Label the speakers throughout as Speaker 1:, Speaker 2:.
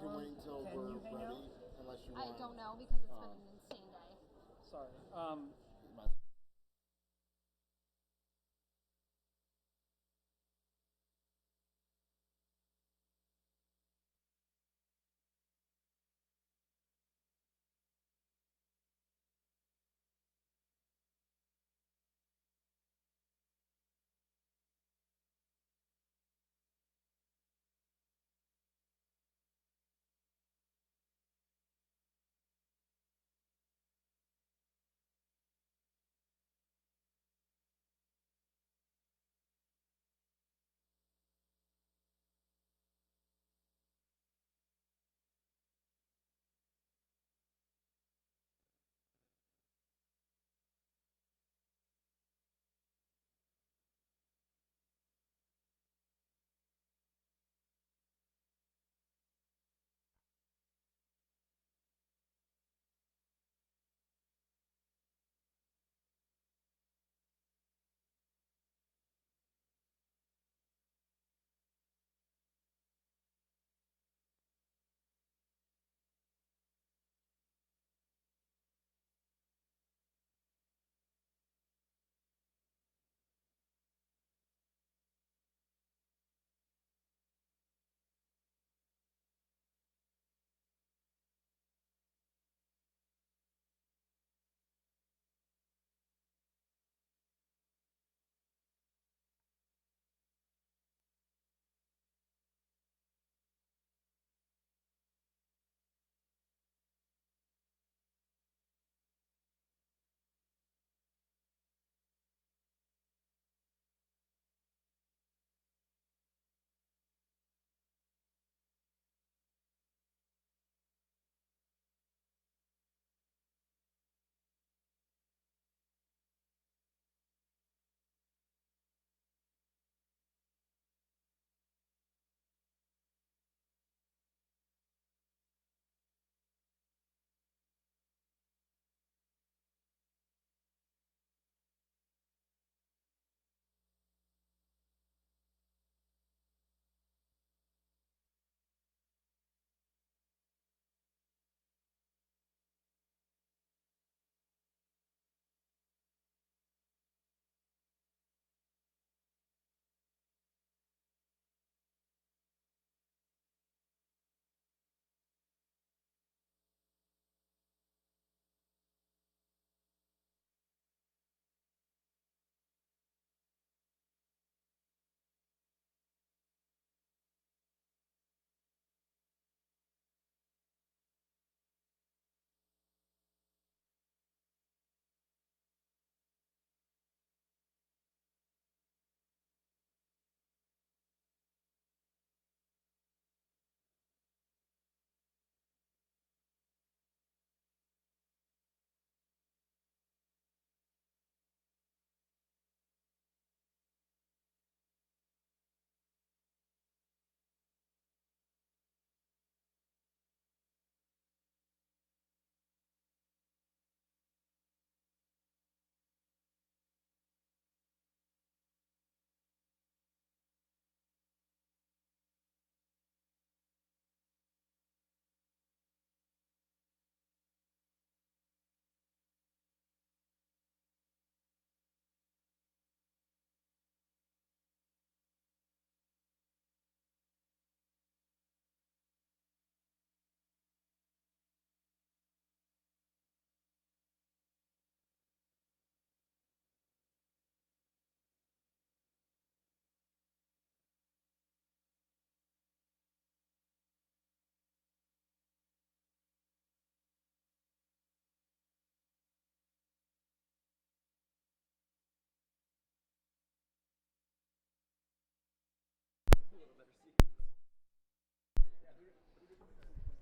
Speaker 1: can wait until
Speaker 2: Can
Speaker 1: we're
Speaker 2: you hang
Speaker 1: ready,
Speaker 2: out?
Speaker 1: unless you
Speaker 3: I
Speaker 1: want.
Speaker 3: don't know because it's been an insane day.
Speaker 2: Sorry.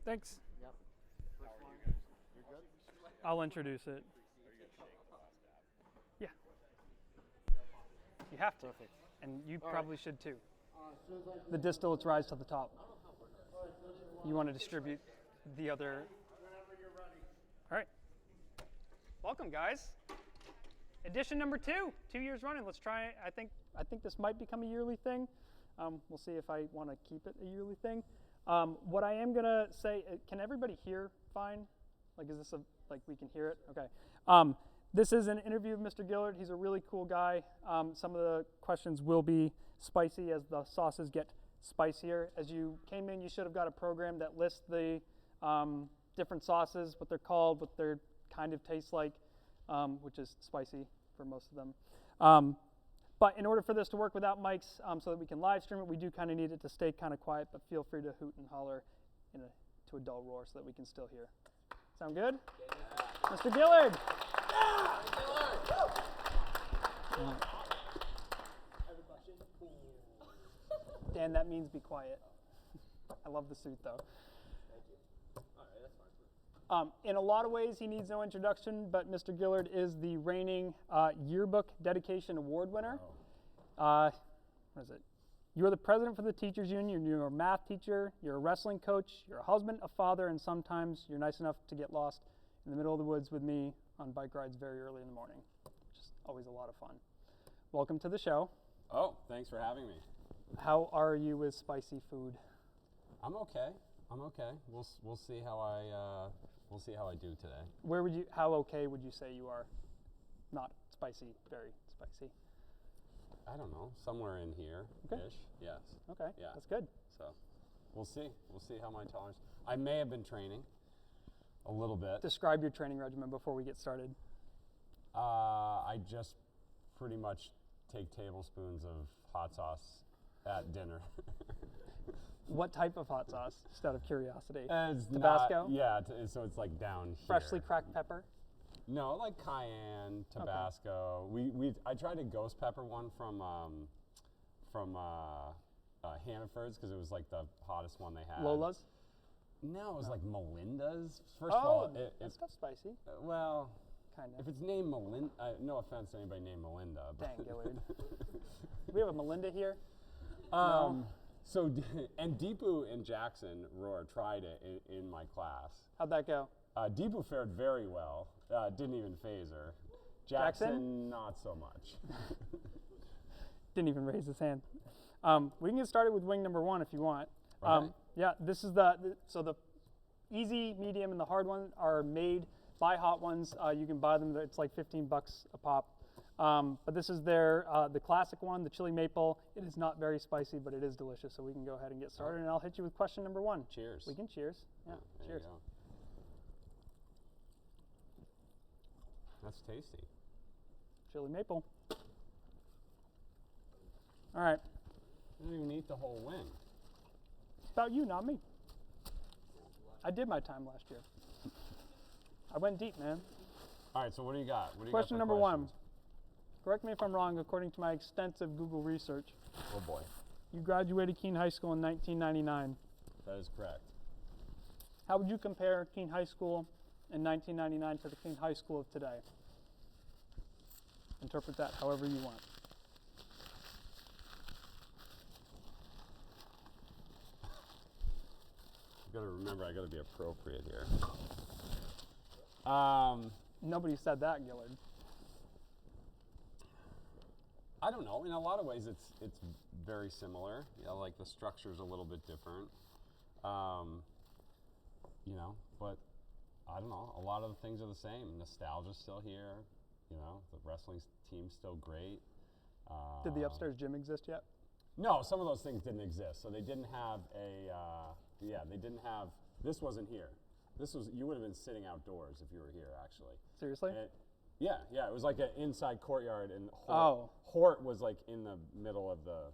Speaker 2: Thanks.
Speaker 1: Yep. First one. You're good?
Speaker 2: I'll introduce it. Yeah. You have to.
Speaker 1: Perfect.
Speaker 2: And you
Speaker 1: All
Speaker 2: probably should too.
Speaker 1: As soon as I
Speaker 2: The distillates rise to the top. You want to distribute the other.
Speaker 1: Whenever you're ready.
Speaker 2: All right. Welcome, guys. Edition number 2, 2 years running. Let's try it. I think this might become a yearly thing. We'll see if I want to keep it a yearly thing. What I am gonna say, can everybody hear fine? Like, is this like we can hear it? Okay. This is an interview of Mr. Gillard. He's a really cool guy. Some of the questions will be spicy as the sauces get spicier. As you came in, you should have got a program that lists the different sauces, what they're called, what their kind of taste like, which is spicy for most of them. But in order for this to work without mics, so that we can live stream it, we do kind of need it to stay kind of quiet, but feel free to hoot and holler to a dull roar so that we can still hear. Sound good? Yeah. Mr. Gillard! Yeah. Dan, that means be quiet. I love the suit though.
Speaker 4: Thank you. All right, that's fine.
Speaker 2: In a lot of ways, he needs no introduction, but Mr. Gillard is the reigning Yearbook Dedication Award winner. What is it? You're the president for the Teachers Union, you're a math teacher, you're a wrestling coach, you're a husband, a father, and sometimes you're nice enough to get lost in the middle of the woods with me on bike rides very early in the morning, which is always a lot of fun. Welcome to the show.
Speaker 4: Oh, thanks for having me.
Speaker 2: How are you with spicy food?
Speaker 4: I'm okay. We'll see how I do today.
Speaker 2: How okay would you say you are? Not spicy, very spicy.
Speaker 4: I don't know, somewhere in here ish. Yes.
Speaker 2: Okay.
Speaker 4: Yeah.
Speaker 2: That's good.
Speaker 4: So, we'll see. We'll see how my tolerance. I may have been training a little bit.
Speaker 2: Describe your training regimen before we get started.
Speaker 4: I just pretty much take tablespoons of hot sauce at dinner.
Speaker 2: What type of hot sauce, just out of curiosity?
Speaker 4: It's
Speaker 2: Tabasco?
Speaker 4: so it's like down here.
Speaker 2: Freshly cracked pepper?
Speaker 4: No, like cayenne, Tabasco. I tried a ghost pepper one from Hannaford's because it was like the hottest one they had.
Speaker 2: Lola's?
Speaker 4: No, it was like Melinda's. First
Speaker 2: Oh,
Speaker 4: of all,
Speaker 2: that's not spicy.
Speaker 4: well,
Speaker 2: Kind
Speaker 4: if
Speaker 2: of.
Speaker 4: it's named Melinda, no offense to anybody named Melinda. But
Speaker 2: Dang, Gillard. We have a Melinda here?
Speaker 4: So, and Deepu and Jackson Roar tried it in my class.
Speaker 2: How'd that go?
Speaker 4: Deepu fared very well. Didn't even phase her.
Speaker 2: Jackson?
Speaker 4: Not so much.
Speaker 2: Didn't even raise his hand. We can get started with wing number one if you want.
Speaker 4: Okay.
Speaker 2: Yeah, this is so the easy, medium, and the hard one are made by Hot Ones. You can buy them. It's like $15 a pop. But this is the classic one, the chili maple. It is not very spicy, but it is delicious. So we can go ahead and get started, and I'll hit you with question number one.
Speaker 4: Cheers.
Speaker 2: We can cheers. Yeah,
Speaker 4: There
Speaker 2: cheers.
Speaker 4: you go. That's tasty.
Speaker 2: Chili maple. All right.
Speaker 4: I didn't even eat the whole wing.
Speaker 2: It's about you, not me. I did my time last year. I went deep, man.
Speaker 4: All right, so what do you got? What do you
Speaker 2: Question
Speaker 4: got for
Speaker 2: number one.
Speaker 4: questions?
Speaker 2: Correct me if I'm wrong, according to my extensive Google research.
Speaker 4: Oh boy,
Speaker 2: You graduated Keene High School in 1999.
Speaker 4: that is correct.
Speaker 2: How would you compare Keene High School in 1999 to the Keene High School of today? Interpret that however you want.
Speaker 4: You gotta remember, I gotta be appropriate here.
Speaker 2: Nobody said that, Gillard.
Speaker 4: I don't know. In a lot of ways, it's very similar. You know, like the structure's a little bit different. You know, but I don't know. A lot of the things are the same. Nostalgia's still here. You know, the wrestling team's still great.
Speaker 2: Did the upstairs gym exist yet?
Speaker 4: No, some of those things didn't exist. So they didn't have a. They didn't have. This wasn't here. This was. You would have been sitting outdoors if you were here, actually.
Speaker 2: Seriously?
Speaker 4: Yeah, it was like an inside courtyard, and
Speaker 2: Oh.
Speaker 4: Hort was like in the middle of the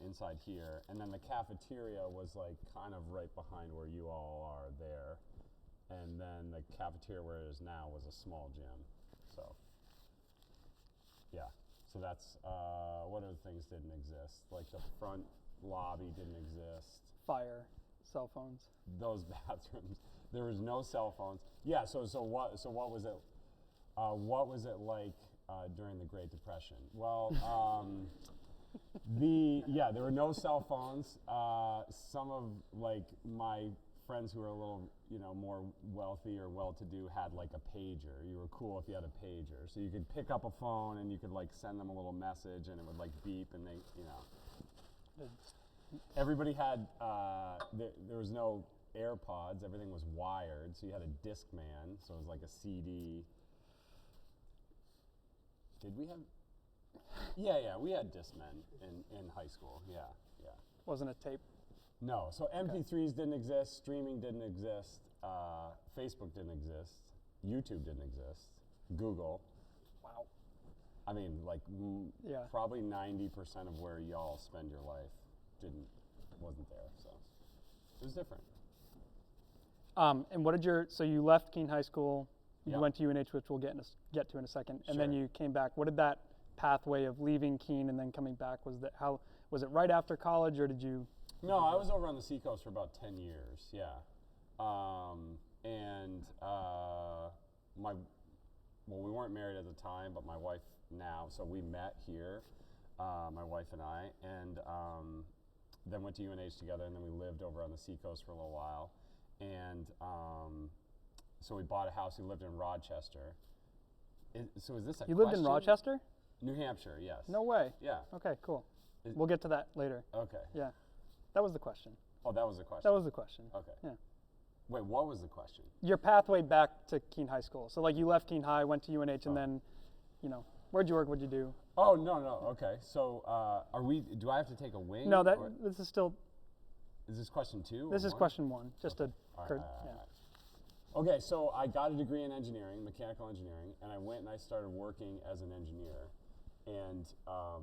Speaker 4: inside here, and then the cafeteria was like kind of right behind where you all are there, and then the cafeteria where it is now was a small gym. So yeah, so that's what other things didn't exist? Like the front lobby didn't exist.
Speaker 2: Fire, cell phones.
Speaker 4: Those bathrooms, there was no cell phones. Yeah, so what was it? What was it like during the Great Depression? Well, there were no cell phones. Some of like my friends who were a little, more wealthy or well-to-do had like a pager. You were cool if you had a pager, so you could pick up a phone and you could like send them a little message and it would like beep and they, everybody had, there was no AirPods, everything was wired, so you had a Discman, so it was like a CD. Did we have? Yeah, we had Discmen in high school, yeah.
Speaker 2: Wasn't a tape.
Speaker 4: No, so MP3s didn't exist, streaming didn't exist, Facebook didn't exist, YouTube didn't exist, Google.
Speaker 2: Wow.
Speaker 4: I mean, like,
Speaker 2: Yeah.
Speaker 4: probably 90% of where y'all spend your life wasn't there, so it was different.
Speaker 2: And what did so you left Keene High School, you
Speaker 4: Yeah.
Speaker 2: went to UNH, which we'll get to in a second, and then
Speaker 4: Sure.
Speaker 2: you came back. What did that pathway of leaving Keene and then coming back, was it right after college, or did you?
Speaker 4: No, I was over on the Seacoast for about 10 years, yeah. We weren't married at the time, but my wife now, so we met here, my wife and I, and then went to UNH together, and then we lived over on the Seacoast for a little while. And so we bought a house, we lived in Rochester. So is this a
Speaker 2: You lived in
Speaker 4: question?
Speaker 2: Rochester?
Speaker 4: New Hampshire, yes.
Speaker 2: No way.
Speaker 4: Yeah,
Speaker 2: Okay, cool.
Speaker 4: Is-
Speaker 2: We'll get to that later.
Speaker 4: okay.
Speaker 2: Yeah. That was the question.
Speaker 4: Oh, that was the question?
Speaker 2: That was the question.
Speaker 4: Okay.
Speaker 2: Yeah.
Speaker 4: Wait, what was the question?
Speaker 2: Your pathway back to Keene High School. So like you left Keene High, went to UNH, and
Speaker 4: Oh.
Speaker 2: then, where'd you work? What'd you do?
Speaker 4: Oh, no, okay. So do I have to take a wing?
Speaker 2: No,
Speaker 4: or
Speaker 2: this is still,
Speaker 4: is this question 2?
Speaker 2: this
Speaker 4: or
Speaker 2: is
Speaker 4: one?
Speaker 2: question 1. Just
Speaker 4: Okay.
Speaker 2: a,
Speaker 4: All
Speaker 2: cur-
Speaker 4: right, all right,
Speaker 2: yeah.
Speaker 4: all right. Okay, so I got a degree in engineering, mechanical engineering, and I went and I started working as an engineer. And I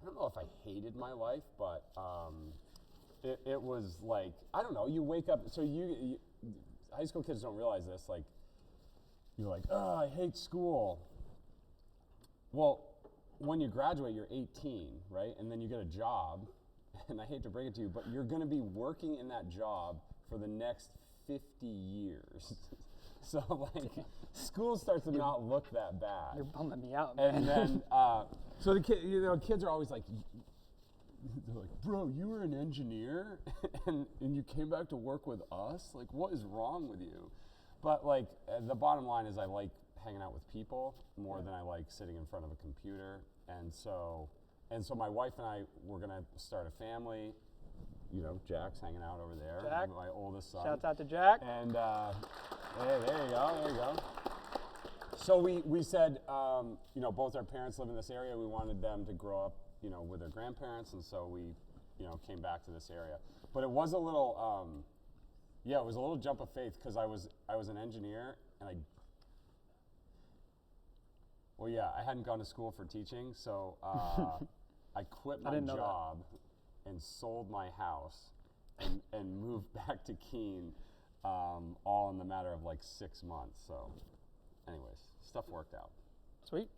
Speaker 4: don't know if I hated my life, but it was like, I don't know, you wake up, so you high school kids don't realize this, like, you're like, oh, I hate school. Well, when you graduate, you're 18, right? And then you get a job, and I hate to break it to you, but you're gonna be working in that job for the next 50 years. So like, school starts to not look that bad.
Speaker 2: You're bumming me out, man.
Speaker 4: And then, so the kids are always like, they're like, bro, you were an engineer and you came back to work with us? Like, what is wrong with you? But like, the bottom line is I like hanging out with people more than I like sitting in front of a computer. And so my wife and I were gonna start a family. Jack's hanging out over there,
Speaker 2: Jack.
Speaker 4: my oldest son.
Speaker 2: Shouts out to Jack.
Speaker 4: And hey, there you go. So we said, both our parents live in this area. We wanted them to grow up, with their grandparents, and so we, came back to this area. But it was a little, it was a little jump of faith because I was an engineer, and I hadn't gone to school for teaching, so I quit my
Speaker 2: didn't know that.
Speaker 4: job and sold my house and moved back to Keene, all in the matter of like 6 months. So, anyways, stuff worked out.
Speaker 2: Sweet.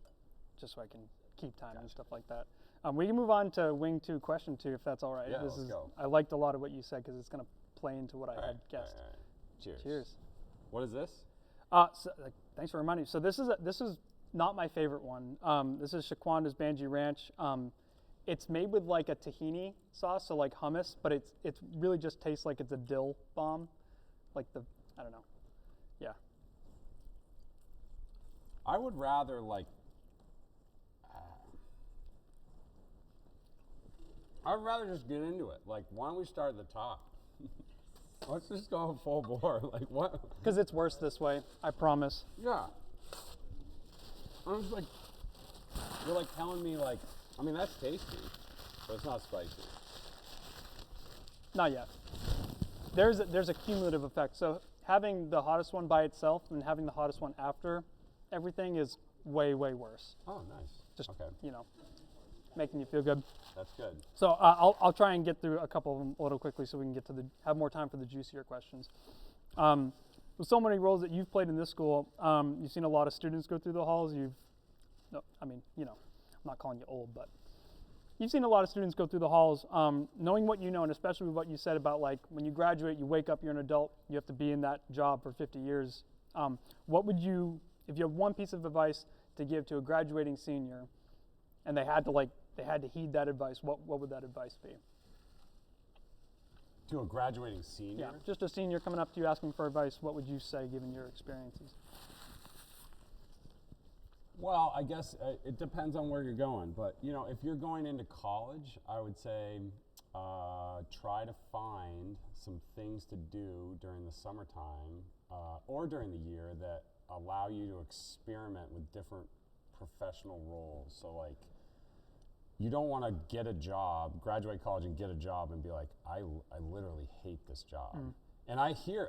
Speaker 2: Just so I can keep time and stuff like that. We can move on to wing 2, question 2, if that's all right.
Speaker 4: Yeah, let's go.
Speaker 2: I liked a lot of what you said because it's going to play into what I had guessed.
Speaker 4: All right. Cheers.
Speaker 2: Cheers.
Speaker 4: What is this?
Speaker 2: Thanks for reminding me. So this is not my favorite one. This is Shaquanda's Banji Ranch. It's made with like a tahini sauce, so like hummus, but it really just tastes like it's a dill bomb, I don't know. Yeah.
Speaker 4: I would rather I'd rather just get into it. Like, why don't we start at the top? Let's just go full bore. Like, what?
Speaker 2: Because it's worse this way, I promise.
Speaker 4: Yeah. I'm just like, you're like telling me like, I mean, that's tasty, but it's not spicy.
Speaker 2: Not yet. There's a cumulative effect. So having the hottest one by itself and having the hottest one after everything is way, way worse.
Speaker 4: Oh, nice.
Speaker 2: Just,
Speaker 4: okay.
Speaker 2: Making you feel good.
Speaker 4: That's good.
Speaker 2: So I'll try and get through a couple of them a little quickly so we can get to have more time for the juicier questions. With so many roles that you've played in this school, you've seen a lot of students go through the halls. I'm not calling you old, but you've seen a lot of students go through the halls. Knowing what you know, and especially what you said about like when you graduate, you wake up, you're an adult, you have to be in that job for 50 years. What would you, if you have one piece of advice to give to a graduating senior, and they had to heed that advice, what would that advice be?
Speaker 4: To a graduating senior?
Speaker 2: Yeah, just a senior coming up to you asking for advice, what would you say given your experiences?
Speaker 4: Well, I guess it depends on where you're going, but you know, if you're going into college, I would say try to find some things to do during the summertime or during the year that allow you to experiment with different professional roles. So like, you don't want to get a job, graduate college and get a job and be like, I literally hate this job. And I hear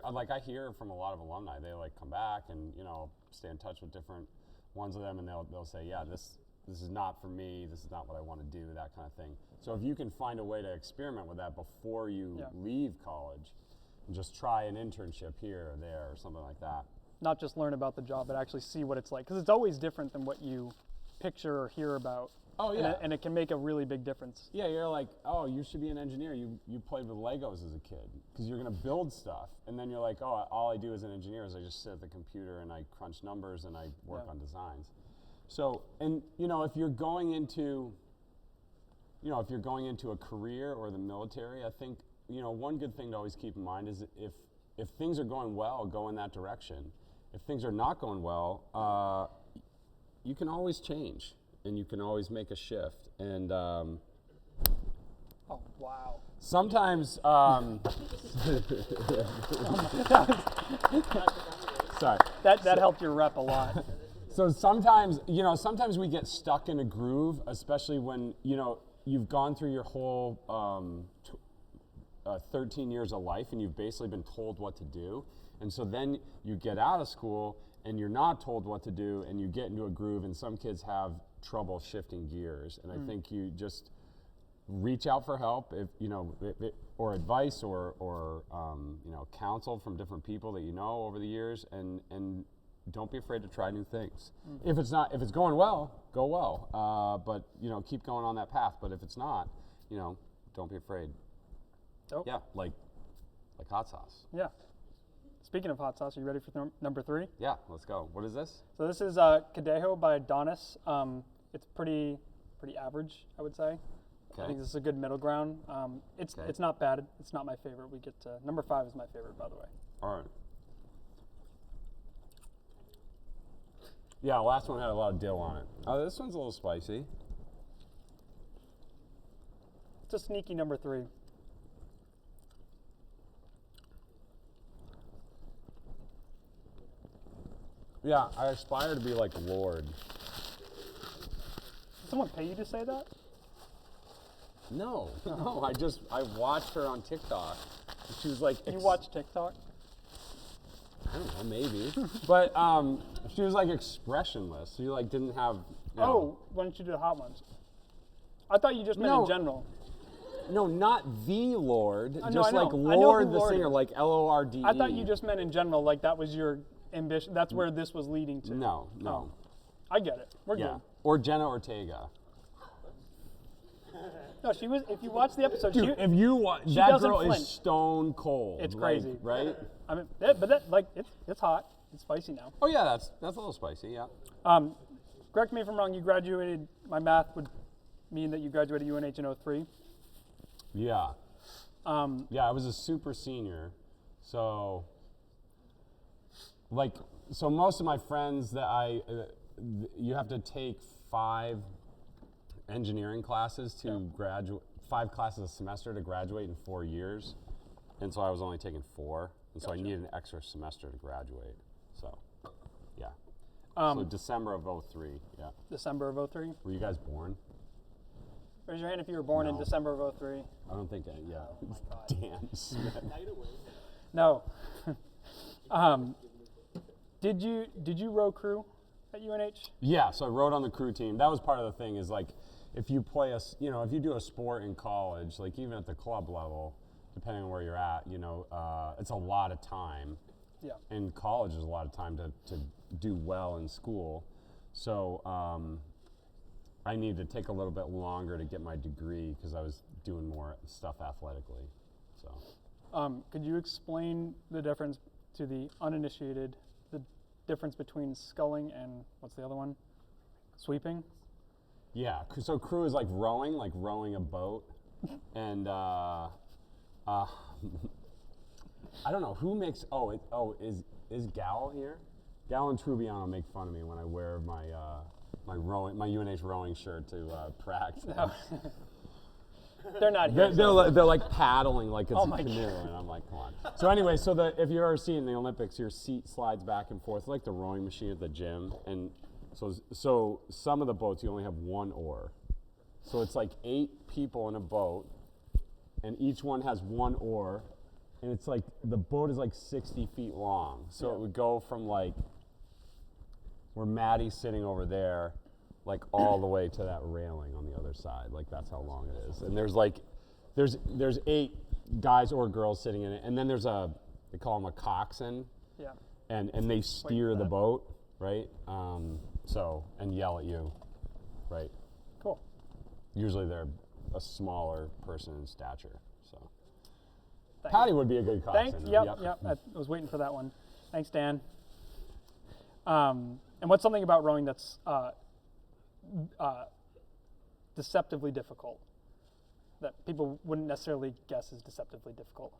Speaker 4: from a lot of alumni, they like come back and, you know, stay in touch with different ones of them, and they'll say, yeah, this is not for me, this is not what I want to do, that kind of thing. So if you can find a way to experiment with that before you leave college, and just try an internship here or there or something like that.
Speaker 2: Not just learn about the job, but actually see what it's like, because it's always different than what you picture or hear about.
Speaker 4: Oh yeah.
Speaker 2: And it can make a really big difference.
Speaker 4: Yeah, you're like, oh, you should be an engineer. You played with Legos as a kid because you're gonna build stuff, and then you're like, oh, all I do as an engineer is I just sit at the computer and I crunch numbers and I work on designs. So, and you know, if you're going into a career or the military, I think, you know, one good thing to always keep in mind is if things are going well, go in that direction. If things are not going well, you can always change. And you can always make a shift. And
Speaker 2: Oh, wow.
Speaker 4: sometimes, sorry.
Speaker 2: That helped your rep a lot.
Speaker 4: So sometimes, you know, sometimes we get stuck in a groove, especially when, you know, you've gone through your whole 13 years of life and you've basically been told what to do. And so then you get out of school and you're not told what to do, and you get into a groove, and some kids have trouble shifting gears. And I think you just reach out for help, if you know, or advice, or you know, counsel from different people that you know over the years, and don't be afraid to try new things. If it's going well, go well. But you know, keep going on that path. But if it's not, you know, don't be afraid.
Speaker 2: Dope.
Speaker 4: Yeah, like hot sauce.
Speaker 2: Yeah. Speaking of hot sauce, are you ready for number 3?
Speaker 4: Yeah, let's go. What is this?
Speaker 2: So this is Cadejo by Adonis. It's pretty average, I would say.
Speaker 4: Okay.
Speaker 2: I think this is a good middle ground. It's not bad. It's not my favorite. We get to number 5 is my favorite, by the way.
Speaker 4: All right. Yeah, last one had a lot of dill on it. Oh, this one's a little spicy.
Speaker 2: It's a sneaky number 3.
Speaker 4: Yeah, I aspire to be like Lord.
Speaker 2: Did someone pay you to say that?
Speaker 4: No, I watched her on TikTok. And she was like,
Speaker 2: You watch TikTok?
Speaker 4: I don't know, maybe. But she was like expressionless. She like didn't have. You know,
Speaker 2: Oh, why don't you do the hot ones? I thought you just meant
Speaker 4: No.
Speaker 2: in general.
Speaker 4: no, not the Lord.
Speaker 2: I know,
Speaker 4: Just
Speaker 2: I know.
Speaker 4: like
Speaker 2: I know who
Speaker 4: Lord the
Speaker 2: Lord
Speaker 4: singer,
Speaker 2: is.
Speaker 4: like Lorde.
Speaker 2: I thought you just meant in general, like that was your ambition. That's where this was leading to.
Speaker 4: No.
Speaker 2: Oh, I get it. We're
Speaker 4: Yeah.
Speaker 2: good.
Speaker 4: Or Jenna Ortega.
Speaker 2: No, she was. If you watch the episode,
Speaker 4: Dude, if you watch,
Speaker 2: she
Speaker 4: that
Speaker 2: doesn't
Speaker 4: girl
Speaker 2: flinch.
Speaker 4: is stone cold.
Speaker 2: It's
Speaker 4: like,
Speaker 2: crazy.
Speaker 4: right?
Speaker 2: I mean, it's hot. It's spicy now.
Speaker 4: Oh yeah, that's a little spicy. Yeah.
Speaker 2: Correct me if I'm wrong. You graduated. My math would mean that you graduated UNH in 03.
Speaker 4: Yeah. Yeah, I was a super senior, so most of my friends that you have to take 5 engineering classes to graduate, 5 classes a semester to graduate in 4 years, and so I was only taking 4, and so I needed an extra semester to graduate. So, yeah. So December of 03. Yeah.
Speaker 2: December of 03.
Speaker 4: Were you guys born?
Speaker 2: Raise your hand if you were born in
Speaker 4: No.
Speaker 2: December of 03.
Speaker 4: I don't think. Yeah. Dan Smith.
Speaker 2: No. Did you row crew at UNH?
Speaker 4: Yeah, so I rode on the crew team. That was part of the thing, is like, if you play if you do a sport in college, like even at the club level, depending on where you're at, it's a lot of time.
Speaker 2: Yeah.
Speaker 4: In college, is a lot of time to do well in school. So I needed to take a little bit longer to get my degree because I was doing more stuff athletically. So.
Speaker 2: Could you explain the difference to the uninitiated, the difference between sculling and what's the other one? Sweeping?
Speaker 4: Yeah, so crew is like rowing a boat, and I don't know who makes. Is Gal here? Gal and Trubiano make fun of me when I wear my my UNH rowing shirt to practice.
Speaker 2: They're not here.
Speaker 4: They're like paddling like it's
Speaker 2: Oh
Speaker 4: a
Speaker 2: my
Speaker 4: canoe, and I'm like, come on. So anyway, if you've ever seen the Olympics, your seat slides back and forth like the rowing machine at the gym, and so some of the boats you only have one oar, so it's like 8 people in a boat, and each one has one oar, and it's like the boat is like 60 feet long, so it would go from like where Maddie's sitting over there, like all the way to that railing on the other side. Like that's how long it is. And there's 8 guys or girls sitting in it, and then there's they call them a coxswain.
Speaker 2: Yeah.
Speaker 4: And they steer the boat, right? And yell at you, right?
Speaker 2: Cool.
Speaker 4: Usually they're a smaller person in stature. So
Speaker 2: Thanks.
Speaker 4: Patty would be a good coxswain.
Speaker 2: Thanks.
Speaker 4: though.
Speaker 2: Yep. I was waiting for that one. Thanks, Dan. And what's something about rowing that's deceptively difficult that people wouldn't necessarily guess is deceptively difficult?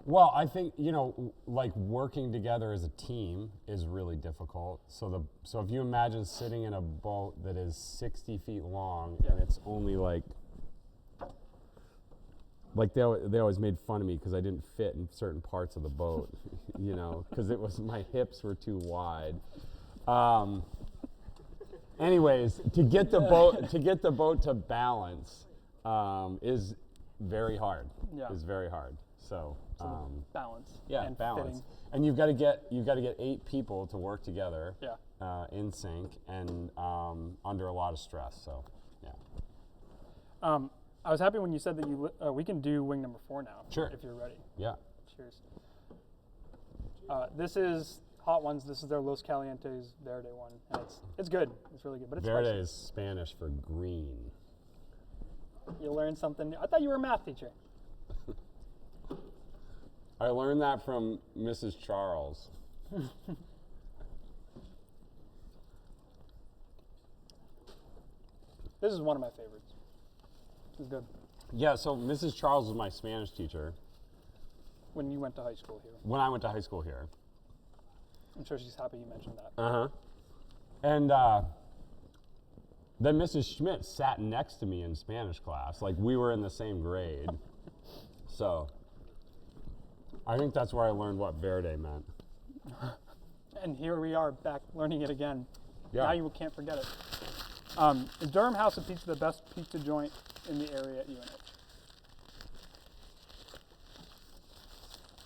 Speaker 4: Well, I think, like working together as a team is really difficult. So if you imagine sitting in a boat that is 60 feet long and it's only like they always made fun of me because I didn't fit in certain parts of the boat, because my hips were too wide. Anyways, to get the boat to balance is very hard.
Speaker 2: Yeah.
Speaker 4: Is very hard. So
Speaker 2: Balance.
Speaker 4: yeah,
Speaker 2: and
Speaker 4: balance.
Speaker 2: fitting.
Speaker 4: And you've got to get 8 people to work together.
Speaker 2: Yeah.
Speaker 4: In sync and under a lot of stress. So yeah.
Speaker 2: I was happy when you said that we can do wing number 4 now.
Speaker 4: Sure.
Speaker 2: If you're ready.
Speaker 4: Yeah.
Speaker 2: Cheers. This is Hot Ones. This is their Los Calientes Verde one, and it's good. It's really good, but it's
Speaker 4: Verde
Speaker 2: spicy.
Speaker 4: is Spanish for green.
Speaker 2: You learned something new. I thought you were a math teacher.
Speaker 4: I learned that from Mrs. Charles.
Speaker 2: This is one of my favorites. It's good.
Speaker 4: Yeah, so Mrs. Charles was my Spanish teacher
Speaker 2: When you went to high school here.
Speaker 4: when I went to high school here.
Speaker 2: I'm sure she's happy you mentioned that.
Speaker 4: Uh-huh. And then Mrs. Schmidt sat next to me in Spanish class. Like, we were in the same grade. So I think that's where I learned what verde meant.
Speaker 2: And here we are back learning it again.
Speaker 4: Yeah.
Speaker 2: Now you can't forget it. Is Durham House of Pizza the best pizza joint in the area at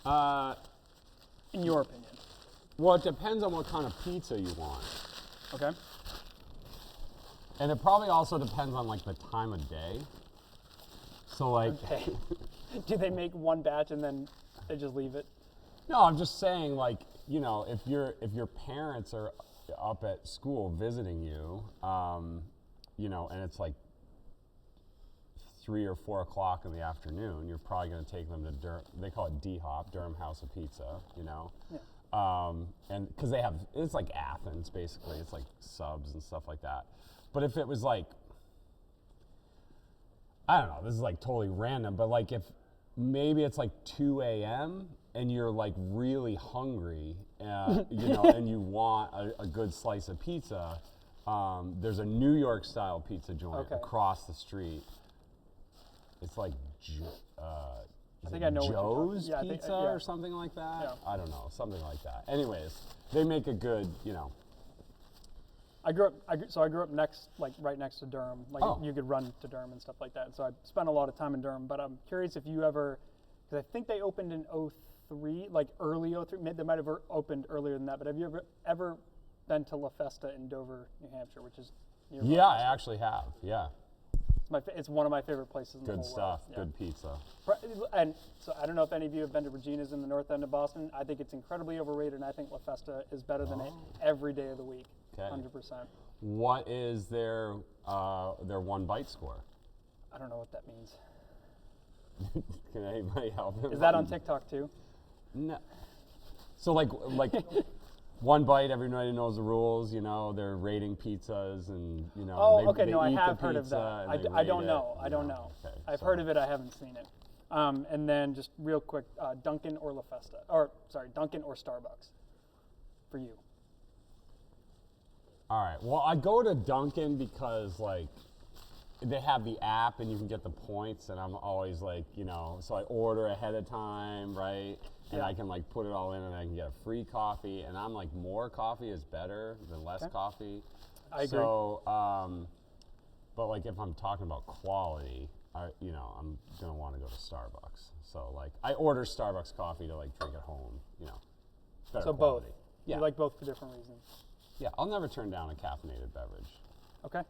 Speaker 2: UNH? In your opinion.
Speaker 4: Well, it depends on what kind of pizza you want.
Speaker 2: Okay.
Speaker 4: And it probably also depends on, like, the time of day. So, like...
Speaker 2: Okay. Do they make one batch and then they just leave it?
Speaker 4: No, I'm just saying, like, if your parents are up at school visiting you, and it's like 3 or 4 o'clock in the afternoon, you're probably going to take them to they call it D-Hop, Durham House of Pizza,
Speaker 2: Yeah.
Speaker 4: and because it's like Athens, basically. It's like subs and stuff like that. But if it was like, I don't know, this is like totally random, but like if maybe it's like 2 a.m. and you're like really hungry, and you want a good slice of pizza, there's a New York style pizza joint across the street. It's like
Speaker 2: I think I know what you're talking-
Speaker 4: Joe's
Speaker 2: yeah, I think-
Speaker 4: Pizza
Speaker 2: yeah.
Speaker 4: or something like that.
Speaker 2: Yeah.
Speaker 4: I don't know, something like that. Anyways, they make a good,
Speaker 2: I grew up next, like right next to Durham. Like
Speaker 4: Oh.
Speaker 2: you could run to Durham and stuff like that. So I spent a lot of time in Durham. But I'm curious if you ever, because I think they opened in 03, like early 03. They might have opened earlier than that. But have you ever been to La Festa in Dover, New Hampshire, which is nearby?
Speaker 4: Yeah, I actually have. Yeah,
Speaker 2: It's one of my favorite places in the
Speaker 4: good
Speaker 2: whole
Speaker 4: stuff.
Speaker 2: world. Yeah.
Speaker 4: Good pizza.
Speaker 2: And so I don't know if any of you have been to Regina's in the north end of Boston. I think it's incredibly overrated, and I think La Festa is better than it every day of the week.
Speaker 4: Okay.
Speaker 2: 100%.
Speaker 4: What is their one bite score?
Speaker 2: I don't know what that means.
Speaker 4: Can anybody help him?
Speaker 2: Is that on TikTok too?
Speaker 4: No. So like one bite, everybody knows the rules. They're rating pizzas, and
Speaker 2: Oh,
Speaker 4: they,
Speaker 2: okay.
Speaker 4: they
Speaker 2: No, I
Speaker 4: eat
Speaker 2: have
Speaker 4: the
Speaker 2: heard of
Speaker 4: pizza
Speaker 2: that.
Speaker 4: and they
Speaker 2: I
Speaker 4: rate
Speaker 2: don't
Speaker 4: it,
Speaker 2: know. I don't know.
Speaker 4: Okay,
Speaker 2: I've
Speaker 4: so-
Speaker 2: heard of it. I haven't seen it. And then just real quick, Dunkin' or La Festa, or sorry, Dunkin' or Starbucks for you.
Speaker 4: All right. Well, I go to Dunkin' because like they have the app and you can get the points, and I'm always like, you know, so I order ahead of time, right? And
Speaker 2: Yeah.
Speaker 4: I can like put it all in, and I can get a free coffee. And I'm like, more coffee is better than less
Speaker 2: Okay.
Speaker 4: coffee.
Speaker 2: I agree.
Speaker 4: So, but like if I'm talking about quality, I'm gonna want to go to Starbucks. So like I order Starbucks coffee to like drink at home, you know. Better
Speaker 2: So
Speaker 4: quality.
Speaker 2: both.
Speaker 4: Yeah.
Speaker 2: You like both for different reasons.
Speaker 4: Yeah, I'll never turn down a caffeinated beverage.
Speaker 2: Okay.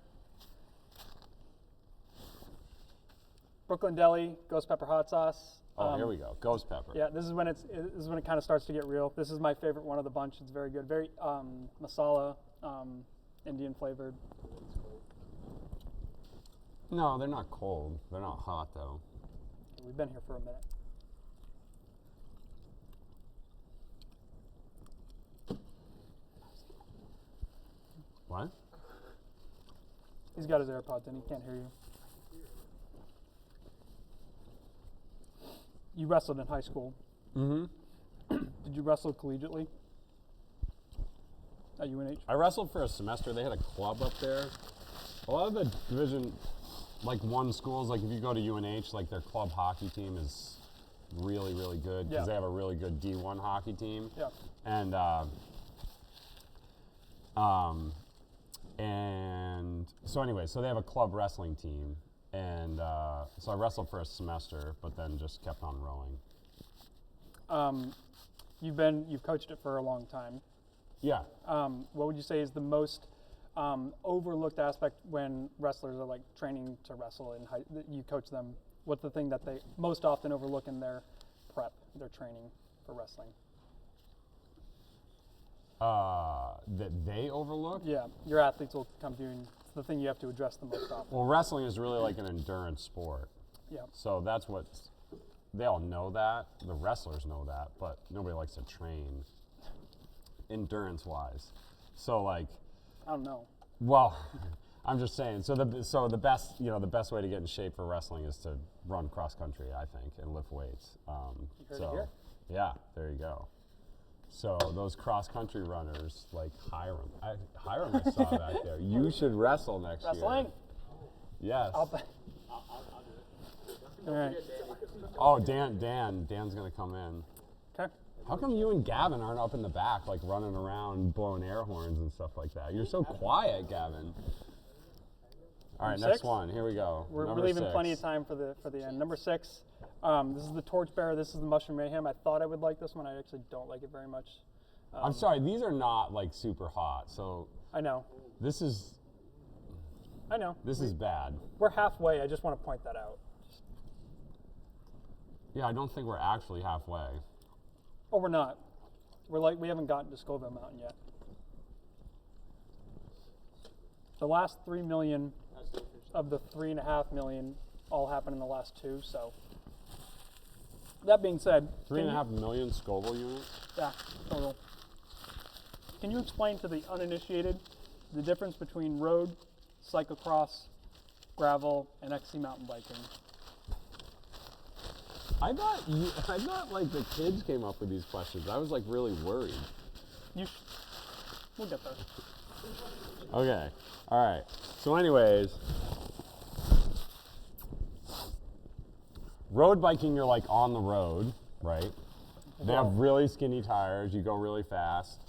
Speaker 2: Brooklyn Deli, ghost pepper hot sauce.
Speaker 4: Oh, here we go. Ghost pepper.
Speaker 2: Yeah, this is when it kind of starts to get real. This is my favorite one of the bunch. It's very good. Very masala, Indian flavored.
Speaker 4: No, they're not cold. They're not hot though.
Speaker 2: We've been here for a minute.
Speaker 4: What?
Speaker 2: He's got his AirPods in. He can't hear you. You wrestled in high school.
Speaker 4: Mm-hmm.
Speaker 2: Did you wrestle collegiately at UNH?
Speaker 4: I wrestled for a semester. They had a club up there. A lot of the Division, like 1 schools, like if you go to UNH, like their club hockey team is really, really good because
Speaker 2: Yeah.
Speaker 4: they have a really good D1 hockey team.
Speaker 2: Yeah.
Speaker 4: And so anyway, so they have a club wrestling team, and so I wrestled for a semester, but then just kept on rowing.
Speaker 2: You've coached it for a long time.
Speaker 4: Yeah.
Speaker 2: What would you say is the most overlooked aspect when wrestlers are like training to wrestle and you coach them? What's the thing that they most often overlook in their prep, their training for wrestling?
Speaker 4: That they overlook?
Speaker 2: Yeah, your athletes will come to you, and it's the thing you have to address the most often.
Speaker 4: Well, wrestling is really like an endurance sport.
Speaker 2: Yeah,
Speaker 4: So that's what they all know that. The wrestlers know that, but nobody likes to train endurance wise. So like,
Speaker 2: I don't know.
Speaker 4: well, I'm just saying. So the best way to get in shape for wrestling is to run cross country, I think, and lift weights.
Speaker 2: heard it here.
Speaker 4: Yeah, there you go. So those cross country runners like Hiram. Hiram, I saw back there. You should wrestle next
Speaker 2: Wrestling?
Speaker 4: year. Yes.
Speaker 2: All right.
Speaker 4: Oh, Dan's gonna come in.
Speaker 2: Okay.
Speaker 4: How come you and Gavin aren't up in the back, like running around, blowing air horns and stuff like that? You're so quiet, Gavin. All right,
Speaker 2: Number
Speaker 4: next
Speaker 2: 6?
Speaker 4: one. Here we go.
Speaker 2: We're
Speaker 4: Number
Speaker 2: leaving
Speaker 4: 6.
Speaker 2: plenty of time for the end. Number 6. This is the Torchbearer. This is the Mushroom Mayhem. I thought I would like this one. I actually don't like it very much.
Speaker 4: I'm sorry, these are not like super hot. So
Speaker 2: I know.
Speaker 4: this is bad.
Speaker 2: We're halfway. I just want to point that out.
Speaker 4: Yeah, I don't think we're actually halfway.
Speaker 2: Oh, we're not. We haven't gotten to Scoville Mountain yet. The last 3 million of the 3.5 million all happened in the last 2. So that being said,
Speaker 4: 3.5 million Scoville units.
Speaker 2: Yeah, total. Can you explain to the uninitiated the difference between road, cyclocross, gravel, and XC mountain biking?
Speaker 4: I thought like the kids came up with these questions. I was like really worried.
Speaker 2: We'll get there.
Speaker 4: Okay. All right. So anyways, road biking, you're like on the road, right? They have really skinny tires. You go really fast.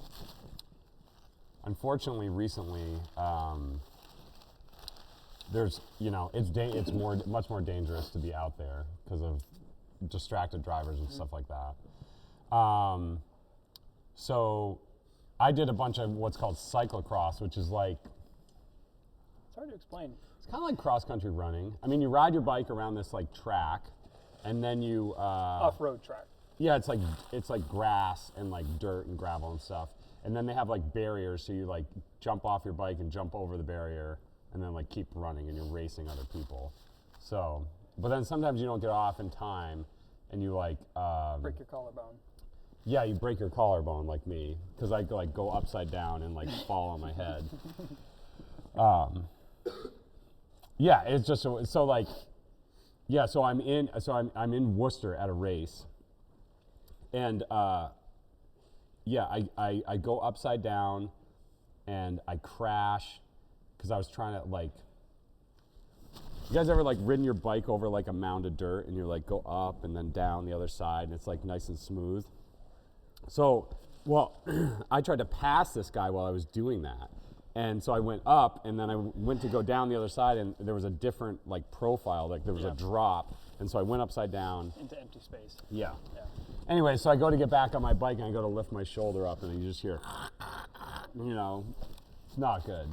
Speaker 4: Unfortunately, recently, there's, it's much more dangerous to be out there because of distracted drivers and stuff like that. So I did a bunch of what's called cyclocross, which is like,
Speaker 2: It's hard to explain.
Speaker 4: it's kind of like cross-country running. I mean, you ride your bike around this like track, and then you
Speaker 2: Off-road track.
Speaker 4: yeah, it's like grass and like dirt and gravel and stuff, and then they have like barriers, so you like jump off your bike and jump over the barrier, and then like keep running, and you're racing other people. So, but then sometimes you don't get off in time, and you like
Speaker 2: Break your collarbone.
Speaker 4: yeah, you break your collarbone like me, because I like go upside down and like fall on my head. Yeah, it's just so like Yeah, so I'm in Worcester at a race, and yeah, I go upside down, and I crash, because I was trying to like. You guys ever like ridden your bike over like a mound of dirt, and you're like go up and then down the other side, and it's like nice and smooth. So, well, I tried to pass this guy while I was doing that. And so I went up, and then I went to go down the other side, and there was a different like profile, like there was a drop. And so I went upside down.
Speaker 2: Into empty space.
Speaker 4: Yeah.
Speaker 2: Yeah.
Speaker 4: Anyway, so I go to get back on my bike, and I go to lift my shoulder up, and you just hear, you know, it's not good.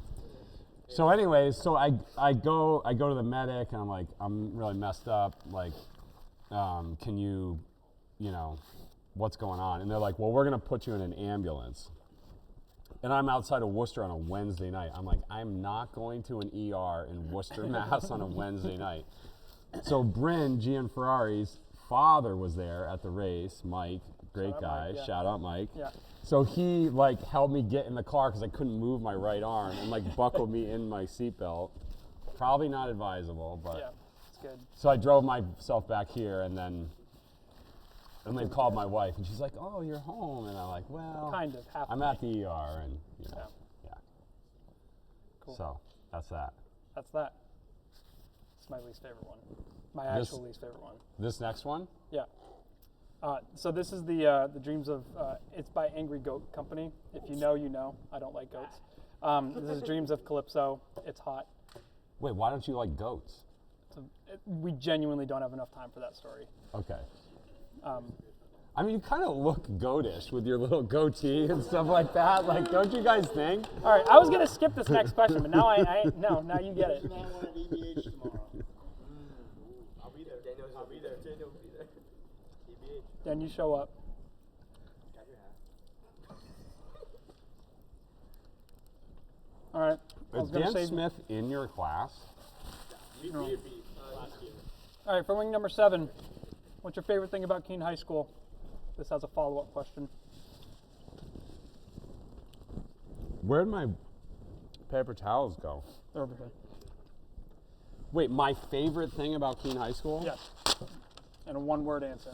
Speaker 4: So anyways, so I go to the medic, and I'm like, I'm really messed up. Like, can you know, what's going on? And they're like, well, we're gonna put you in an ambulance. And I'm outside of Worcester on a Wednesday night. I'm like, I'm not going to an ER in Worcester, Mass on a Wednesday night. So Bryn Gianferrari's father was there at the race, Mike, great
Speaker 2: Shout out
Speaker 4: guy,
Speaker 2: Mike, yeah.
Speaker 4: shout out Mike.
Speaker 2: Yeah.
Speaker 4: So he like helped me get in the car because I couldn't move my right arm, and like buckled me in my seatbelt. Probably not advisable, but.
Speaker 2: Yeah, it's good.
Speaker 4: So I drove myself back here, and then they called my wife, and she's like, "Oh, you're home," and I'm like, "Well,
Speaker 2: Kind of, half
Speaker 4: I'm
Speaker 2: the
Speaker 4: at the ER," and you know,
Speaker 2: Yeah.
Speaker 4: yeah.
Speaker 2: Cool.
Speaker 4: So that's that.
Speaker 2: That's that. It's my least favorite one. My
Speaker 4: This-
Speaker 2: actual least favorite one.
Speaker 4: This next one,
Speaker 2: Yeah. So this is the Dreams of, it's by Angry Goat Company. If you know, you know. I don't like goats. This is Dreams of Calypso. It's hot.
Speaker 4: wait, why don't you like goats?
Speaker 2: We genuinely don't have enough time for that story.
Speaker 4: Okay.
Speaker 2: Um,
Speaker 4: I mean, you kind of look goatish with your little goatee and stuff like that. Like, don't you guys think?
Speaker 2: all right, I was going to skip this next question, but now no, now you get it.
Speaker 1: I want an EVH tomorrow.
Speaker 5: I'll be there. Daniel will be there. TBH.
Speaker 2: Then you show up.
Speaker 5: Got your hat.
Speaker 2: All right. I
Speaker 4: Is
Speaker 2: was going to
Speaker 4: Dan
Speaker 2: say,
Speaker 4: Smith in your class?
Speaker 5: We
Speaker 2: No.
Speaker 5: did beat last year.
Speaker 2: all right, for wing number 7, what's your favorite thing about Keene High School? This has a follow-up question.
Speaker 4: Where'd my paper towels go?
Speaker 2: They're over here.
Speaker 4: Wait, my favorite thing about Keene High School?
Speaker 2: Yes. And a one-word answer.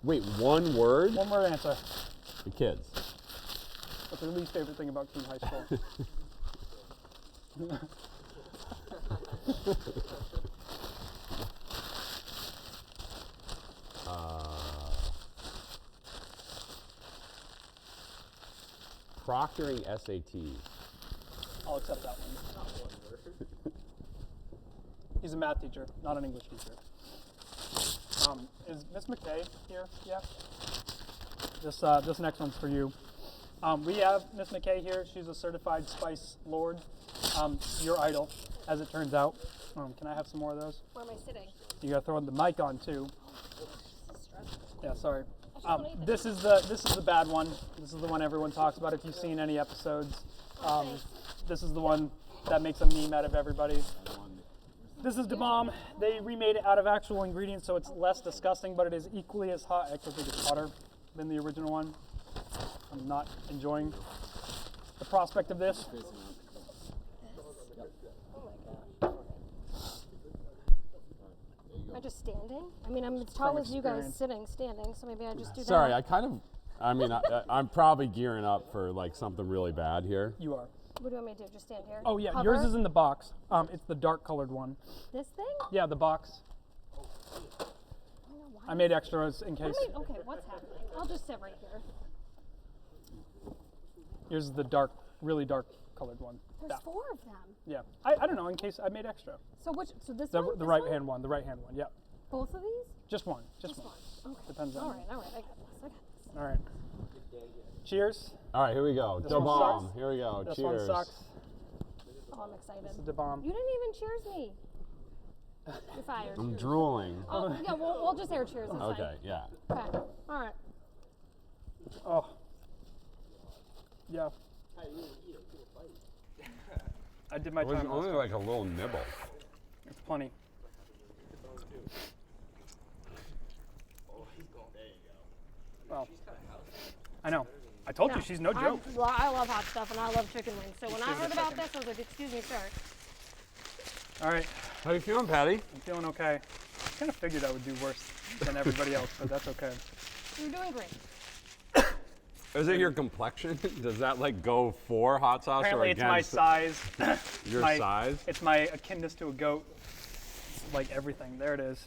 Speaker 4: Wait, one word?
Speaker 2: One-word answer.
Speaker 4: The kids.
Speaker 2: What's your least favorite thing about Keene High School?
Speaker 4: Proctoring SATs.
Speaker 2: I'll accept that one. He's a math teacher, not an English teacher. Is Miss McKay here yet? This next one's for you. We have Miss McKay here. She's a certified Spice Lord. Your idol, as it turns out. Can I have some more of those?
Speaker 3: Where am I sitting?
Speaker 2: You gotta throw the mic on too.
Speaker 3: This is stressful.
Speaker 2: Yeah, sorry.
Speaker 3: I just wanna eat the
Speaker 2: This is the bad one. This is the one everyone talks about if you've seen any episodes.
Speaker 3: Thanks.
Speaker 2: This is the one that makes a meme out of everybody. This is Da Bomb. They remade it out of actual ingredients, so it's less disgusting, but it is equally as hot. I actually think it's hotter than the original one. I'm not enjoying the prospect of this.
Speaker 3: Oh my god. Am I just standing? I mean, I'm as tall
Speaker 2: From
Speaker 3: as you guys
Speaker 2: experience.
Speaker 3: sitting, standing, so maybe I just do
Speaker 4: Sorry,
Speaker 3: that.
Speaker 4: I'm probably gearing up for like something really bad here.
Speaker 2: You are.
Speaker 3: What do you want me to do? Just stand here?
Speaker 2: Oh yeah,
Speaker 3: Hover?
Speaker 2: yours is in the box. It's the dark colored one.
Speaker 3: This thing?
Speaker 2: Yeah, the box.
Speaker 3: I don't know why.
Speaker 2: I made extras in case.
Speaker 3: Okay, what's happening? I'll just sit right here.
Speaker 2: Yours is the dark, really dark colored one.
Speaker 3: There's
Speaker 2: Yeah.
Speaker 3: 4 of them.
Speaker 2: Yeah. I don't know, in case I made extra.
Speaker 3: So this
Speaker 2: The,
Speaker 3: one?
Speaker 2: the
Speaker 3: This
Speaker 2: right
Speaker 3: one?
Speaker 2: hand one, the right hand one, yeah.
Speaker 3: Both of these?
Speaker 2: Just one, just
Speaker 3: This
Speaker 2: one.
Speaker 3: one. Okay.
Speaker 2: Depends on
Speaker 3: All
Speaker 2: you.
Speaker 3: right, I got this.
Speaker 2: All right. Cheers.
Speaker 4: All right, here we go.
Speaker 2: This
Speaker 4: Da
Speaker 2: one
Speaker 4: Bomb.
Speaker 2: sucks.
Speaker 4: Here we go.
Speaker 2: This
Speaker 4: Cheers.
Speaker 2: one sucks.
Speaker 3: Oh, I'm excited.
Speaker 2: This is Da Bomb.
Speaker 3: You didn't even cheers me. You're fired.
Speaker 4: I'm drooling.
Speaker 3: Oh, yeah, we'll just air cheers. It's
Speaker 4: Okay, yeah.
Speaker 3: fine. Okay. All right.
Speaker 2: Oh. Yeah. I did my
Speaker 4: It was
Speaker 2: time.
Speaker 4: only
Speaker 2: last
Speaker 4: like a little nibble.
Speaker 2: time. It's plenty. Well, I know. I told you she's no joke.
Speaker 3: I love hot stuff and I love chicken wings. So when I
Speaker 2: Excuse me
Speaker 3: heard
Speaker 2: a
Speaker 3: about
Speaker 2: second.
Speaker 3: this, I was like, excuse me, sir.
Speaker 2: All right.
Speaker 4: How you feeling, Patty?
Speaker 2: I'm feeling okay. kind of figured I would do worse than everybody else, but that's okay.
Speaker 3: You're doing great.
Speaker 4: Is it your complexion? Does that like go for hot sauce
Speaker 2: Apparently,
Speaker 4: or
Speaker 2: it's my
Speaker 4: against
Speaker 2: size.
Speaker 4: your
Speaker 2: my-
Speaker 4: size?
Speaker 2: It's my akinness to a goat. It's like everything. There it is.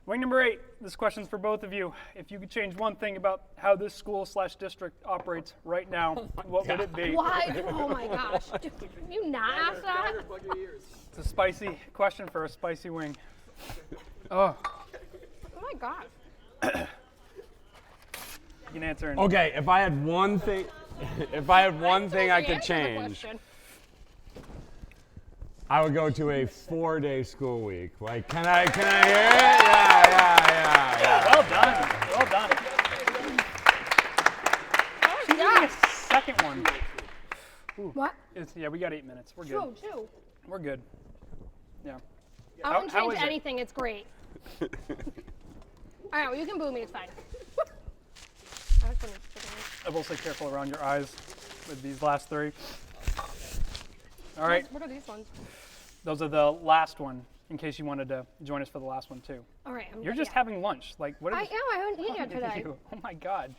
Speaker 2: Wing number 8. This question's for both of you. If you could change one thing about how this school/district operates right now, what would it be?
Speaker 3: Why? Oh my gosh. Can you not ask that?
Speaker 5: Plug your ears.
Speaker 2: It's a spicy question for a spicy wing. Oh,
Speaker 3: Oh my gosh.
Speaker 2: you can answer in
Speaker 4: Okay, if I had one thing, if I had one thing I could
Speaker 3: Answer the
Speaker 4: change,
Speaker 3: question.
Speaker 4: I would go to a 4-day school week. Like, can I hear it? Yeah.
Speaker 2: Well done. Well done.
Speaker 3: Oh,
Speaker 2: Give me
Speaker 3: yeah.
Speaker 2: a second one.
Speaker 3: What?
Speaker 2: Yeah, we got 8 minutes. We're good.
Speaker 3: Two.
Speaker 2: We're good. Yeah.
Speaker 3: I
Speaker 2: How-
Speaker 3: wouldn't
Speaker 2: how
Speaker 3: change
Speaker 2: is it?
Speaker 3: anything. It's great. All right, well, you can boo me. It's fine. I was gonna stick it in.
Speaker 2: I will say careful around your eyes with these last 3. All right,
Speaker 3: What are these ones?
Speaker 2: those are the last one, in case you wanted to join us for the last one too.
Speaker 3: All right.
Speaker 2: You're just having lunch. Like, what
Speaker 3: I
Speaker 2: is
Speaker 3: am. I haven't eaten yet today.
Speaker 2: you? Oh my God.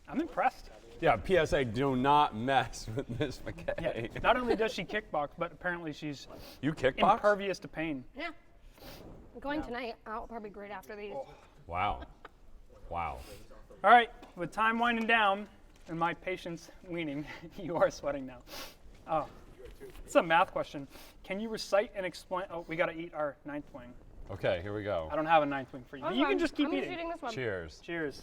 Speaker 2: I'm impressed.
Speaker 4: Yeah, PSA, do not mess with Miss McKay.
Speaker 2: Not only does she kickbox, but apparently she's
Speaker 4: You kickbox?
Speaker 2: impervious to pain.
Speaker 3: Yeah. I'm going tonight. I'll probably great after these.
Speaker 4: Wow.
Speaker 2: All right, with time winding down and my patience weaning, you are sweating now. Oh, it's a math question. Can you recite and explain? Oh, we got to eat our 9th wing.
Speaker 4: Okay, here we go.
Speaker 2: I don't have a 9th wing for you. But you can just keep
Speaker 3: I'm
Speaker 2: eating.
Speaker 3: eating this one.
Speaker 4: Cheers.
Speaker 2: Cheers.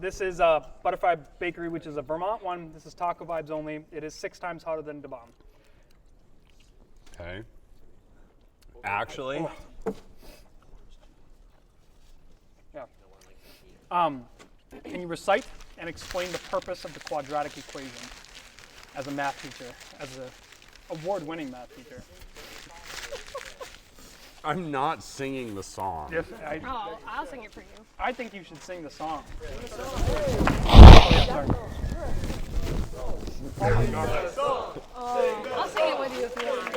Speaker 2: This is Butterfly Bakery, which is a Vermont one. This is taco vibes only. It is 6 times hotter than Da Bomb.
Speaker 4: Okay. Actually,
Speaker 2: Yeah. Can you recite and explain the purpose of the quadratic equation as a math teacher, as an award-winning math teacher?
Speaker 4: I'm not singing the song.
Speaker 2: Yes,
Speaker 3: Oh, I'll sing it for you.
Speaker 2: I think you should sing the song. Oh, yeah, sorry.
Speaker 3: I'll sing it with you if you want.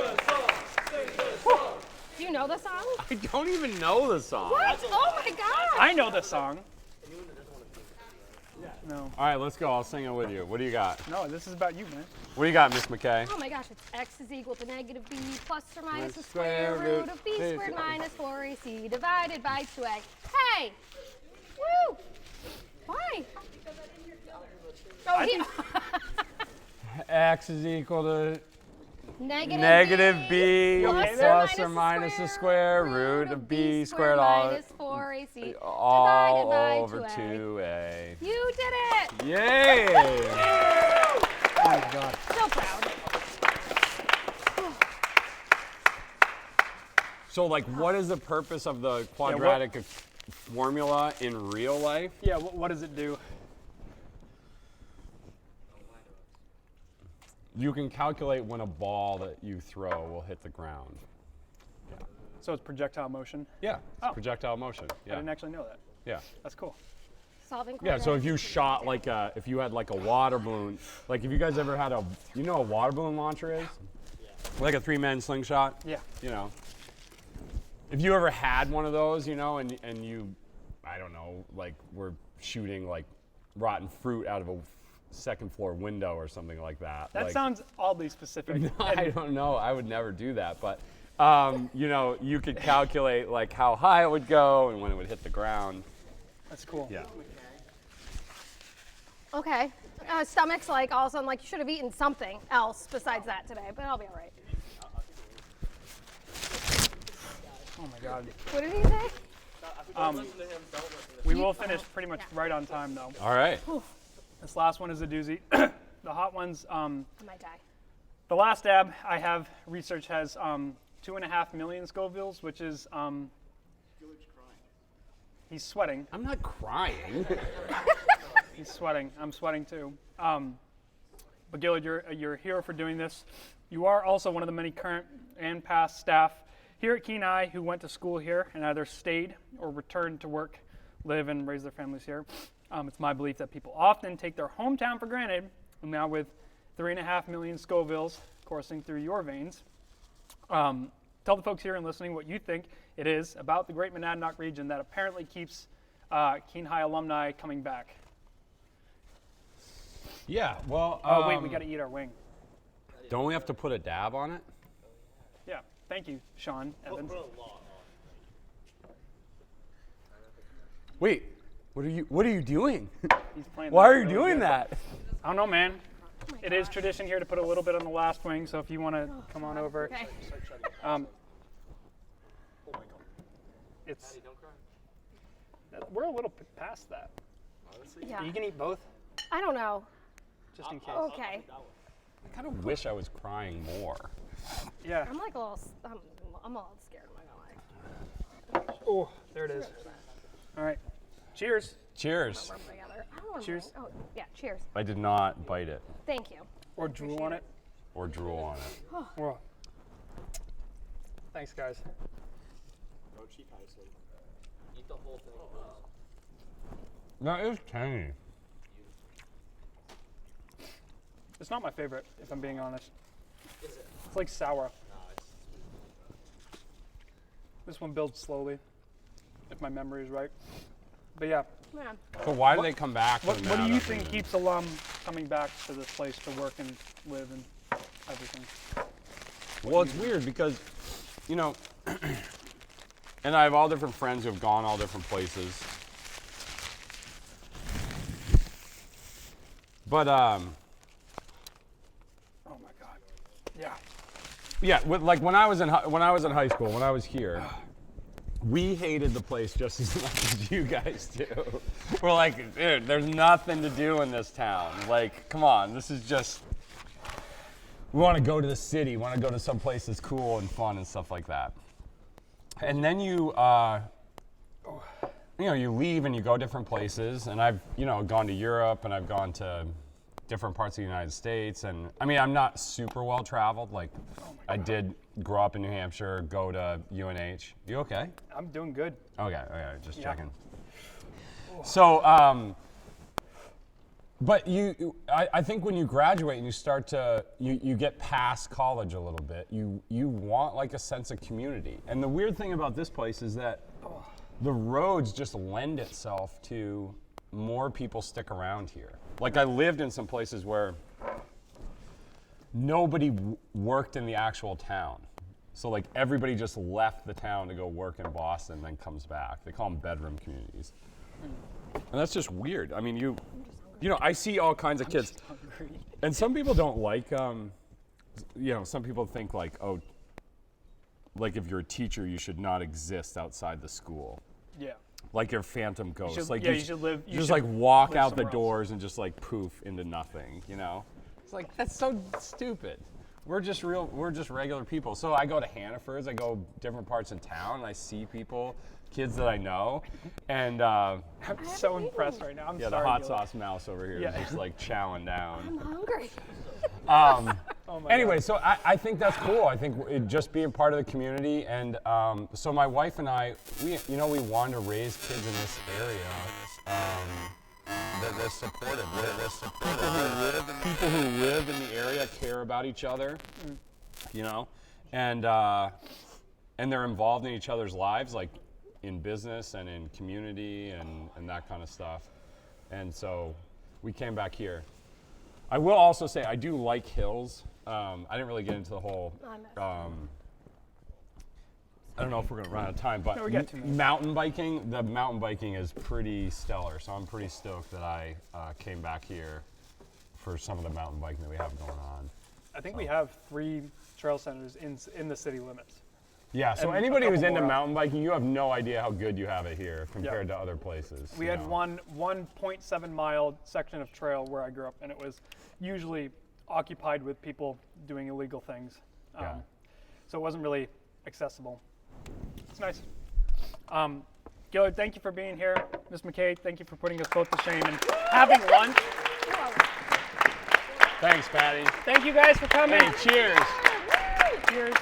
Speaker 3: Do you know the song?
Speaker 4: I don't even know the song.
Speaker 3: What? Oh my god!
Speaker 2: I know this song. No,
Speaker 4: All right, let's go. I'll sing it with you. What do you got?
Speaker 2: no, this is about you, man.
Speaker 4: What do you got, Miss McKay?
Speaker 3: Oh my gosh, it's x is equal to negative b plus or minus the square root of b squared minus 4ac divided by 2a. Hey! Woo! Why? Oh, he,
Speaker 4: X is equal to
Speaker 3: negative
Speaker 4: b
Speaker 2: okay
Speaker 4: plus or minus the square root of b squared all,
Speaker 3: minus 4ac
Speaker 4: all
Speaker 3: divided
Speaker 4: over
Speaker 3: by 2a.
Speaker 4: 2a.
Speaker 3: You did it!
Speaker 4: Yay!
Speaker 2: Oh my God.
Speaker 3: So proud.
Speaker 4: So, like, what is the purpose of the quadratic formula in real life?
Speaker 2: Yeah, what does it do?
Speaker 4: You can calculate when a ball that you throw will hit the ground.
Speaker 2: So it's projectile motion.
Speaker 4: Yeah,
Speaker 2: Oh.
Speaker 4: projectile motion.
Speaker 2: I
Speaker 4: Yeah,
Speaker 2: didn't actually know that.
Speaker 4: yeah.
Speaker 2: That's cool.
Speaker 3: Solving
Speaker 4: Yeah, so if you
Speaker 3: quadratic
Speaker 4: shot like if you had like a water balloon, like if you guys ever had you know what a water balloon launcher is? Like a 3-man slingshot?
Speaker 2: Yeah.
Speaker 4: You know. If you ever had one of those, you know, and you, I don't know, like were shooting like rotten fruit out of a second floor window or something like that.
Speaker 2: That
Speaker 4: like,
Speaker 2: sounds oddly specific.
Speaker 4: I don't know. I would never do that, but you know, you could calculate like how high it would go and when it would hit the ground.
Speaker 2: That's cool.
Speaker 4: Yeah.
Speaker 3: Okay. Stomach's like all of a sudden like you should have eaten something else besides that today, but I'll be all right.
Speaker 2: Oh my God.
Speaker 3: What did he say?
Speaker 2: We will finish pretty much right on time though.
Speaker 4: All right.
Speaker 2: This last one is a doozy. The hot ones.
Speaker 3: I might die.
Speaker 2: The last dab I have research has 2.5 million Scovilles, which is he's sweating.
Speaker 4: I'm not crying.
Speaker 2: He's sweating. I'm sweating too. But Gillard, you're a hero for doing this. You are also one of the many current and past staff here at Kenai who went to school here and either stayed or returned to work, live, and raise their families here. It's my belief that people often take their hometown for granted, and now with 3.5 million Scovilles coursing through your veins, tell the folks here and listening what you think it is about the Great Monadnock region that apparently keeps Keene High alumni coming back.
Speaker 4: Yeah, well.
Speaker 2: Oh, wait, we got to eat our wing.
Speaker 4: Don't we have to put a dab on it?
Speaker 2: Yeah, thank you, Sean Evans.
Speaker 4: Wait, what are you doing?
Speaker 2: He's playing
Speaker 4: Why
Speaker 2: that
Speaker 4: are you
Speaker 2: really
Speaker 4: doing
Speaker 2: good.
Speaker 4: that?
Speaker 2: I don't know, man. It is tradition here to put a little bit on the last wing, so if you want to come on over.
Speaker 3: Okay.
Speaker 2: It's. We're a little past that.
Speaker 3: Yeah.
Speaker 2: You can eat both,
Speaker 3: I don't know.
Speaker 2: just in case.
Speaker 3: Okay.
Speaker 4: I kind of wish I was crying more.
Speaker 2: Yeah.
Speaker 3: I'm like a little. I'm a little scared. I'm not gonna lie.
Speaker 2: Oh, there it is. All right. Cheers.
Speaker 4: Cheers.
Speaker 3: Rub them together. I don't wanna
Speaker 2: Cheers.
Speaker 3: bring- Oh, yeah. Cheers.
Speaker 4: I did not bite it
Speaker 3: Thank you.
Speaker 2: Or drool on it.
Speaker 4: or drool on it.
Speaker 2: Well, thanks, guys.
Speaker 5: No cheap icing. Eat the whole thing.
Speaker 4: That is tangy.
Speaker 2: It's not my favorite, if I'm being honest. It's like sour. This one builds slowly, if my memory is right. But yeah,
Speaker 3: Man.
Speaker 4: So why do they come back? to
Speaker 2: what
Speaker 4: the
Speaker 2: do you
Speaker 4: Monadnock
Speaker 2: think
Speaker 4: region?
Speaker 2: keeps alum coming back to this place to work and live and everything?
Speaker 4: Well, it's weird because, you know, and I have all different friends who have gone all different places. But
Speaker 2: Oh my God. Yeah.
Speaker 4: yeah, like when I was in high school, when I was here, we hated the place just as much as you guys do. We're like, dude, there's nothing to do in this town. Like, come on, this is just. We want to go to the city. Want to go to some place that's cool and fun and stuff like that. And then you leave and you go different places. And I've, gone to Europe and I've gone to different parts of the United States. And I mean, I'm not super well traveled. Like, I did grow up in New Hampshire, go to UNH. You okay?
Speaker 2: I'm doing good.
Speaker 4: Okay, just
Speaker 2: Yeah.
Speaker 4: checking. So, but I think when you graduate and you start to, you get past college a little bit, you want like a sense of community. And the weird thing about this place is that the roads just lend itself to more people stick around here. Like I lived in some places where nobody worked in the actual town. So like everybody just left the town to go work in Boston and then comes back. They call them bedroom communities. And that's just weird. I mean, I see all kinds of kids.
Speaker 2: Hungry.
Speaker 4: And some people don't like, some people think like, oh, like if you're a teacher, you should not exist outside the school.
Speaker 2: Yeah.
Speaker 4: Like you're phantom ghosts.
Speaker 2: should-
Speaker 4: Like
Speaker 2: yeah, you should live- you
Speaker 4: just
Speaker 2: should
Speaker 4: like walk
Speaker 2: live
Speaker 4: out the
Speaker 2: somewhere else.
Speaker 4: doors and just like poof into nothing, It's like, that's so stupid. We're just regular people. So I go to Hannaford's, I go different parts of town, and I see people, kids that I know, and
Speaker 2: I'm so impressed right now. I'm
Speaker 4: yeah,
Speaker 2: sorry.
Speaker 4: the hot
Speaker 2: Gilbert.
Speaker 4: sauce mouse over here is
Speaker 2: Yeah.
Speaker 4: just like chowing down.
Speaker 3: I'm hungry.
Speaker 2: Oh my
Speaker 4: Anyway,
Speaker 2: God.
Speaker 4: so I think that's cool. I think just being part of the community, and so my wife and I, we wanted to raise kids in this area. They're supportive. People who live in the area care about each other, and they're involved in each other's lives, like in business and in community and that kind of stuff. And so we came back here. I will also say I do like hills. I didn't really get into the whole. I don't know if we're going to run out of time, but
Speaker 2: No, we got 2 minutes.
Speaker 4: mountain biking. The mountain biking is pretty stellar, so I'm pretty stoked that I came back here for some of the mountain biking that we have going on.
Speaker 2: I think we have 3 trail centers in the city limits.
Speaker 4: Yeah, so
Speaker 2: And a
Speaker 4: anybody who's
Speaker 2: couple
Speaker 4: into
Speaker 2: more out.
Speaker 4: mountain biking, you have no idea how good you have it here compared to other places.
Speaker 2: We
Speaker 4: you
Speaker 2: had
Speaker 4: know.
Speaker 2: one 1.7 mile section of trail where I grew up, and it was usually occupied with people doing illegal things.
Speaker 4: Yeah.
Speaker 2: So it wasn't really accessible. It's nice. Gillard, thank you for being here. Ms. McKay, thank you for putting us both to shame and having lunch.
Speaker 4: Thanks, Patty.
Speaker 2: Thank you guys for coming.
Speaker 4: Hey, cheers.
Speaker 2: Cheers.